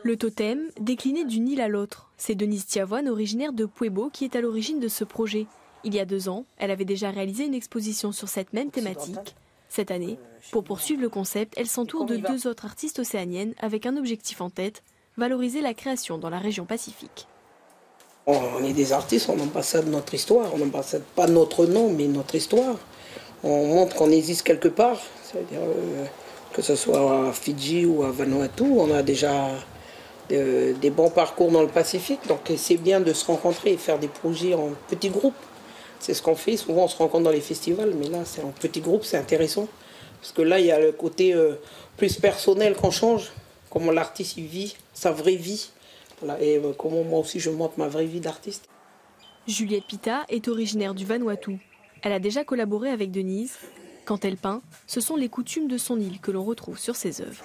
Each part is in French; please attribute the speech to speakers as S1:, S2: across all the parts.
S1: Le totem, décliné d'une île à l'autre. C'est Denise Tiavoine, originaire de Puebo, qui est à l'origine de ce projet. Il y a 2 ans, elle avait déjà réalisé une exposition sur cette même thématique. Cette année, pour poursuivre le concept, elle s'entoure de 2 autres artistes océaniennes avec un objectif en tête, valoriser la création dans la région Pacifique.
S2: On est des artistes, on ambassade notre histoire, on ambassade pas notre nom, mais notre histoire. On montre qu'on existe quelque part, c'est-à-dire que ce soit à Fidji ou à Vanuatu, on a déjà des bons parcours dans le Pacifique, donc c'est bien de se rencontrer et faire des projets en petits groupes. C'est ce qu'on fait, souvent on se rencontre dans les festivals, mais là c'est en petits groupes, c'est intéressant. Parce que là il y a le côté plus personnel qu'on change, comment l'artiste il vit, sa vraie vie, voilà, et comment moi aussi je montre ma vraie vie d'artiste.
S1: Juliette Pita est originaire du Vanuatu. Elle a déjà collaboré avec Denise. Quand elle peint, ce sont les coutumes de son île que l'on retrouve sur ses œuvres.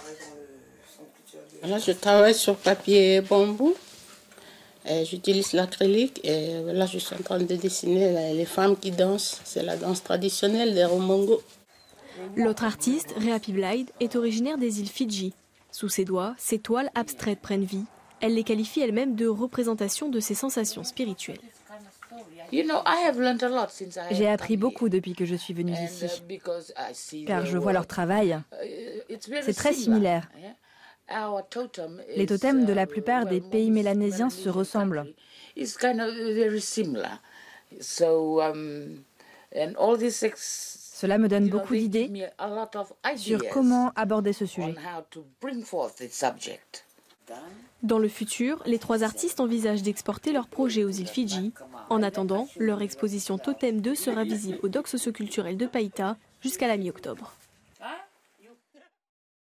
S3: Là, je travaille sur papier bambou. J'utilise l'acrylique et là, je suis en train de dessiner les femmes qui dansent. C'est la danse traditionnelle des Romongo.
S1: L'autre artiste, Rea Piblide, est originaire des îles Fidji. Sous ses doigts, ses toiles abstraites prennent vie. Elle les qualifie elle-même de représentation de ses sensations spirituelles.
S4: J'ai appris beaucoup depuis que je suis venue ici, car je vois leur travail. C'est très similaire. Les totems de la plupart des pays mélanésiens se ressemblent. Cela me donne beaucoup d'idées sur comment aborder ce sujet.
S1: Dans le futur, les 3 artistes envisagent d'exporter leur projet aux îles Fidji. En attendant, leur exposition Totem 2 sera visible au Dock socioculturel de Païta jusqu'à la mi-octobre.